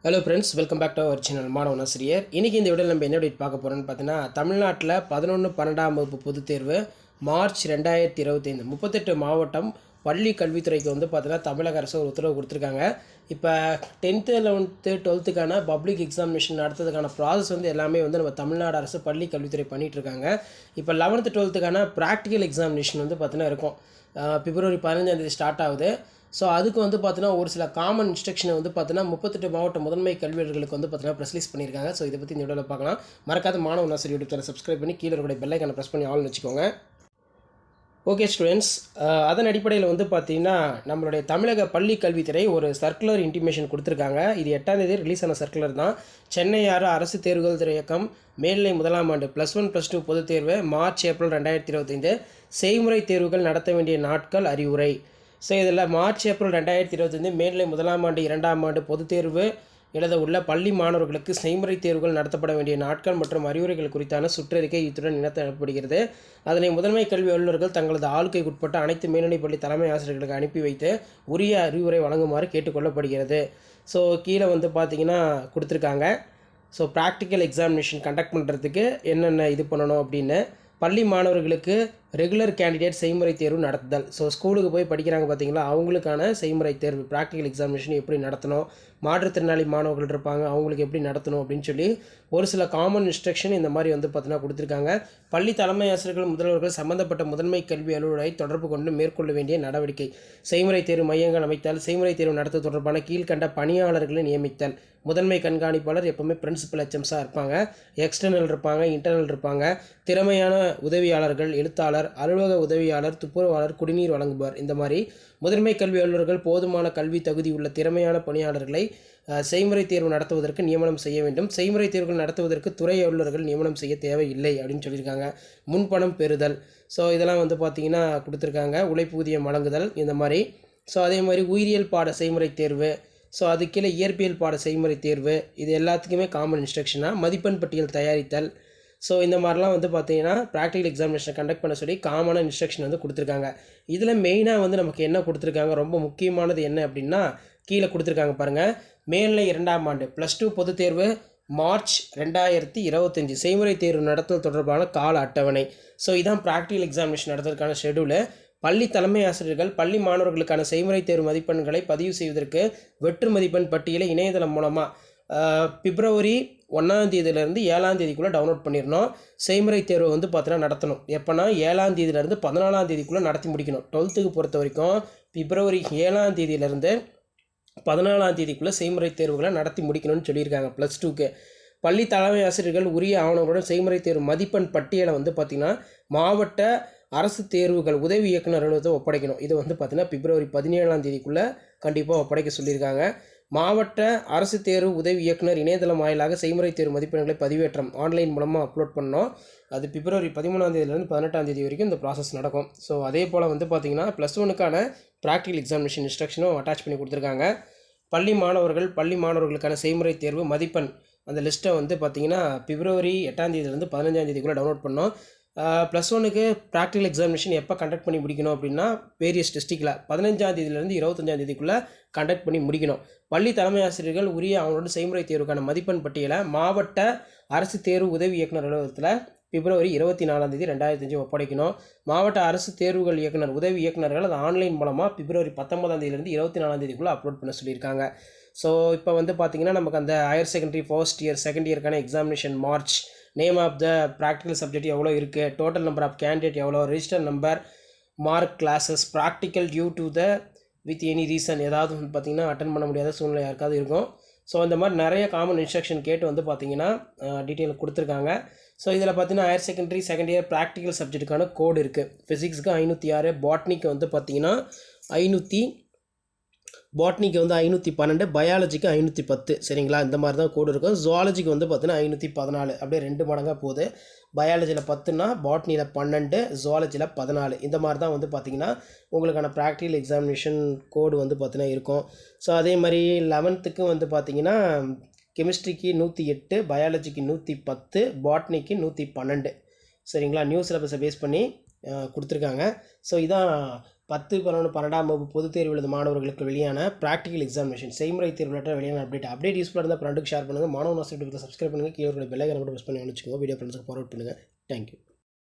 Hello friends, welcome back to our channel மாணவன் ஆசிரியர். இன்றைக்கி இந்த வீடியோவில் நம்ம என்ன டேட் பார்க்க போகிறோன்னு பார்த்தீங்கன்னா, தமிழ்நாட்டில் 11-12ஆம் வகுப்பு பொதுத் தேர்வு மார்ச் 2025 38 மாவட்டம் பள்ளி கல்வித்துறைக்கு வந்து பார்த்தீங்கன்னா தமிழக அரசு ஒரு உத்தரவு கொடுத்துருக்காங்க. இப்போ 10th 11th 12த்துக்கான பப்ளிக் எக்ஸாமினேஷன் நடத்துறதுக்கான ப்ராசஸ் வந்து எல்லாமே வந்து நம்ம தமிழ்நாடு அரசு பள்ளி கல்வித்துறை பண்ணிகிட்ருக்காங்க. இப்போ 11th 12த்துக்கான ப்ராக்டிக்கல் எக்ஸாமினேஷன் வந்து பார்த்தீங்கன்னா இருக்கும். பிப்ரவரி 15 ஸ்டார்ட் ஆகுது. ஸோ அதுக்கு வந்து பார்த்தீங்கன்னா ஒரு சில காமன் இன்ஸ்ட்ரக்ஷனை வந்து பார்த்தீங்கன்னா 38 மாவட்ட முதன்மை கல்வியாளர்களுக்கு வந்து பார்த்தீங்கன்னா ப்ரெஸ் பண்ணியிருக்காங்க. ஸோ இதை பற்றி இந்த வீடியோவில் பார்க்கலாம். மறக்காத மாணவன் ஆசிரியர் யூடியூப் சேனல் சப்ஸ்கிரைப் பண்ணி கீழே இருக்கிற பெல் ஐக்கானை ப்ரெஸ் பண்ணி ஆல்னு வச்சுக்கோங்க. ஓகே ஸ்டூடெண்ட்ஸ், அதன் அடிப்படையில் வந்து பார்த்திங்கன்னா நம்மளுடைய தமிழக பள்ளி கல்வித்துறை ஒரு சர்க்குலர் இன்டிமேஷன் கொடுத்துருக்காங்க. இது 8ஆம் தேதி ரிலீஸ் ஆன சர்க்குலர் தான். சென்னை அரசு தேர்வுகள் துறை இயக்கம் மேல்நிலை 1ஆம் ஆண்டு +1 +2 பொதுத் தேர்வு மார்ச் ஏப்ரல் 2025 செய்முறை தேர்வுகள் நடத்த வேண்டிய நாட்கள் அறிவுரை. ஸோ இதில் மார்ச் ஏப்ரல் 2025 மேல்நிலை 1ஆம் ஆண்டு 2ஆம் ஆண்டு பொதுத் தேர்வு எழுத உள்ள பள்ளி மாணவர்களுக்கு செய்முறை தேர்வுகள் நடத்தப்பட வேண்டிய நாட்கள் மற்றும் அறிவுரைகள் குறித்தான சுற்றறிக்கை இத்துடன் இணைக்கப்படுகிறது. அதனை முதன்மை கல்வி அலுவலர்கள் தங்களது ஆளுகைக்கு உட்பட்ட அனைத்து மேல்நிலைப்பள்ளி தலைமை ஆசிரியர்களுக்கு அனுப்பி வைத்து உரிய அறிவுரை வழங்குமாறு கேட்டுக்கொள்ளப்படுகிறது. ஸோ கீழே வந்து பார்த்திங்கன்னா கொடுத்துருக்காங்க. ஸோ ப்ராக்டிக்கல் எக்ஸாமினேஷன் கண்டக்ட் பண்ணுறதுக்கு என்னென்ன இது பண்ணணும் அப்படின்னு பள்ளி மாணவர்களுக்கு ரெகுலர் கேண்டிடேட் செய்முறை தேர்வு நடத்துதல். ஸோ ஸ்கூலுக்கு போய் படிக்கிறாங்க பார்த்தீங்களா, அவங்களுக்கான செய்முறை தேர்வு ப்ராக்டிக்கல் எக்ஸாமினேஷன் எப்படி நடத்தணும், மாற்றுத்திறனாளி மாணவர்கள் இருப்பாங்க அவங்களுக்கு எப்படி நடத்தணும் அப்படின்னு சொல்லி ஒரு சில காமன் இன்ஸ்ட்ரக்ஷன் இந்த மாதிரி வந்து பார்த்தீங்கன்னா கொடுத்துருக்காங்க. பள்ளி தலைமை ஆசிரியர்கள் முதல்வர்கள் சம்பந்தப்பட்ட முதன்மை கல்வி அலுவலரை தொடர்பு கொண்டு மேற்கொள்ள வேண்டிய நடவடிக்கை: செய்முறை தேர்வு மையங்கள் அமைத்தல், செய்முறை தேர்வு நடத்த தொடர்பான கீழ்கண்ட பணியாளர்களை நியமித்தல். முதன்மை கண்காணிப்பாளர் எப்போவுமே பிரின்சிபல் ஹெச்எம்ஸாக இருப்பாங்க, எக்ஸ்டர்னல் இருப்பாங்க, இன்டர்னல் இருப்பாங்க, திறமையான உதவியாளர்கள், எழுத்தாளர், அலுவலக உதவியாளர், துப்புரவாளர், குடிநீர் வழங்குபவர். இந்த மாதிரி முதன்மை கல்வி அலுவலர்கள் போதுமான கல்வி தகுதி உள்ள திறமையான பணியாளர்களை செய்முறை தேர்வு நடத்துவதற்கு நியமனம் செய்ய வேண்டும். செய்முறை தேர்வுகள் நடத்துவதற்கு துறை அலுவலர்கள் நியமனம் செய்ய தேவையில்லை அப்படின்னு சொல்லியிருக்காங்க. முன்பணம் பெறுதல். ஸோ இதெல்லாம் வந்து பார்த்திங்கன்னா கொடுத்துருக்காங்க. உழைப்பூதியம் வழங்குதல் இந்த மாதிரி. ஸோ அதே மாதிரி உயிரியல் பாட செய்முறை தேர்வு, ஸோ அது கீழே இயற்பியல் பாட செய்முறை தேர்வு, இது எல்லாத்துக்குமே காமன் இன்ஸ்ட்ரக்ஷனாக மதிப்பெண் பட்டியல் தயாரித்தல். ஸோ இந்த மாதிரிலாம் வந்து பார்த்திங்கன்னா ப்ராக்டிக்கல் எக்ஸாமினேஷன் கண்டக்ட் பண்ண சொல்லி காமனாக இன்ஸ்ட்ரக்ஷன் வந்து கொடுத்துருக்காங்க. இதில் மெயினாக வந்து நமக்கு என்ன கொடுத்துருக்காங்க, ரொம்ப முக்கியமானது என்ன அப்படின்னா கீழே கொடுத்துருக்காங்க பாருங்கள். மேல்நிலை 2ஆம் ஆண்டு +2 பொதுத் தேர்வு மார்ச் 2025 செய்முறை தேர்வு நடத்தல் தொடர்பான கால அட்டவணை. ஸோ இதான் ப்ராக்டிக்கல் எக்ஸாமினேஷன் நடத்துறதுக்கான ஷெடியூலு. பள்ளி தலைமை ஆசிரியர்கள் பள்ளி மாணவர்களுக்கான செய்முறை தேர்வு மதிப்பெண்களை பதிவு செய்வதற்கு வெற்று மதிப்பெண் பட்டியலை இணையதளம் மூலமாக பிப்ரவரி 1ஆம் தேதியிலேருந்து 7ஆம் தேதிக்குள்ளே டவுன்லோட் பண்ணிடணும். செய்முறை தேர்வு வந்து பார்த்தீங்கன்னா நடத்தணும் எப்போனா 7ஆம் தேதியிலேருந்து 14ஆம் தேதிக்குள்ளே நடத்தி முடிக்கணும். 12த்துக்கு பொறுத்த வரைக்கும் பிப்ரவரி 7ஆம் தேதியிலேருந்து 14ஆம் தேதிக்குள்ளே செய்முறை தேர்வுகளை நடத்தி முடிக்கணும்னு சொல்லியிருக்காங்க. +2க்கு பள்ளி தலைமை ஆசிரியர்கள் உரிய ஆவணங்களுடன் செய்முறை தேர்வு மதிப்பெண் பட்டியலை வந்து பார்த்திங்கன்னா மாவட்ட அரசு தேர்வுகள் உதவி இயக்குனர் அலுவலகத்தை ஒப்படைக்கணும். இது வந்து பார்த்திங்கன்னா பிப்ரவரி 17ஆம் தேதிக்குள்ளே கண்டிப்பாக ஒப்படைக்க சொல்லியிருக்காங்க. மாவட்ட அரசு தேர்வு உதவி இயக்குனர் இணையதளம் வாயிலாக செய்முறை தேர்வு மதிப்பெண்களை பதிவேற்றம் ஆன்லைன் மூலமாக அப்லோட் பண்ணோம். அது பிப்ரவரி 13ஆம் தேதியிலேருந்து 18ஆம் தேதி வரைக்கும் இந்த ப்ராசஸ் நடக்கும். ஸோ அதே போல் வந்து பார்த்திங்கன்னா +1க்கான ப்ராக்டிக்கல் எக்ஸாமினேஷன் இன்ஸ்ட்ரக்ஷனும் அட்டாச் பண்ணி கொடுத்துருக்காங்க. பள்ளி மாணவர்களுக்கான செய்முறை தேர்வு மதிப்பெண் அந்த லிஸ்ட்டை வந்து பார்த்திங்கன்னா பிப்ரவரி 8ஆம் தேதியிலேருந்து 15ஆம் தேதிக்குள்ளே டவுன்லோட் பண்ணோம். +1க்கு ப்ராக்டிக்கல் எக்ஸாமினேஷன் எப்போ கண்டக்ட் பண்ணி முடிக்கணும் அப்படின்னா வேரியஸ் டிஸ்ட்ரிக்டில் 15ஆம் தேதியிலேருந்து 25ஆம் தேதிக்குள்ளே கண்டக்ட் பண்ணி முடிக்கணும். பள்ளி தலைமை ஆசிரியர்கள் உரிய அவங்களோட செய்முறை தேர்வுக்கான மதிப்பெண் பட்டியலை மாவட்ட அரசு தேர்வு உதவி இயக்குனர் அலுவலகத்தில் பிப்ரவரி 24ஆம் தேதி 2025 ஒப்படைக்கணும். மாவட்ட அரசு தேர்வுகள் இயக்குனர் உதவி இயக்குநர்கள் அது ஆன்லைன் மூலமாக பிப்ரவரி 19ஆம் தேதியிலேருந்து 24ஆம் தேதிக்குள்ளே அப்லோட் பண்ண சொல்லியிருக்காங்க. ஸோ இப்போ வந்து பார்த்திங்கன்னா நமக்கு அந்த higher secondary first year second இயருக்கான examination March, name of the practical subject எவ்வளோ இருக்குது, டோட்டல் நம்பர் ஆஃப் கேண்டிடேட் எவ்வளோ, register number, mark, classes, practical due to the with any reason ஏதாவது வந்து பார்த்திங்கன்னா அட்டன் பண்ண முடியாத சூழ்நிலை யாருக்காவது இருக்கும். ஸோ இந்த மாதிரி நிறைய காமன் இன்ஸ்ட்ரக்ஷன் கேட்டு வந்து பார்த்திங்கன்னா டீட்டெயில் கொடுத்துருக்காங்க. ஸோ இதில் பார்த்திங்கன்னா higher secondary second year practical சப்ஜெக்ட்டுக்கான கோடு இருக்குது. ஃபிசிக்ஸுக்கு 506, பாட்னிக்கு வந்து பார்த்திங்கன்னா 500, பாட்னிக்கு வந்து 512, பயாலஜிக்கு 510. சரிங்களா, இந்த மாதிரி தான் கோடு இருக்கும். ஜுவாலஜிக்கு வந்து பார்த்தீங்கன்னா 514, அப்படியே 2 மடங்காக போகுது. பயாலஜியில் 10னா பாட்னியில் 12, ஜுவாலஜியில் 14. இந்த மாதிரி தான் வந்து பார்த்திங்கன்னா உங்களுக்கான ப்ராக்டிக்கல் எக்ஸாமினேஷன் கோடு வந்து பார்த்திங்கன்னா இருக்கும். ஸோ அதே மாதிரி 11த்துக்கு வந்து பார்த்திங்கன்னா கெமிஸ்ட்ரிக்கு 108, பயாலஜிக்கு 110, பாட்னிக்கு 112. சரிங்களா, நியூ சிலபஸை பேஸ் பண்ணி கொடுத்துருக்காங்க. ஸோ இதான் 10, 11, 12ஆம் வகுப்பு பொதுத் தேர்வு எழுதும் மாணவர்களுக்கு வெளியான ப்ராக்டிகல் எக்ஸாமினேஷன் செய்முறை தேர்வுல வெளியான அப்டேட் யூஸ்ஃபுல்லாக இருந்தால் ஃப்ரெண்டுக்கு ஷேர் பண்ணுங்கள். மாணவ ஆசிரியர்களுக்கு சப்ஸ்கிரைப் பண்ணுங்கள். கீழே பெல் ஐகானை மட்டும் ப்ரெஸ் பண்ணி வச்சுக்கோங்க. வீடியோ ஃப்ரெண்ட்ஸுக்கு ஃபார்வர்ட் பண்ணுங்கள். தேங்க்யூ.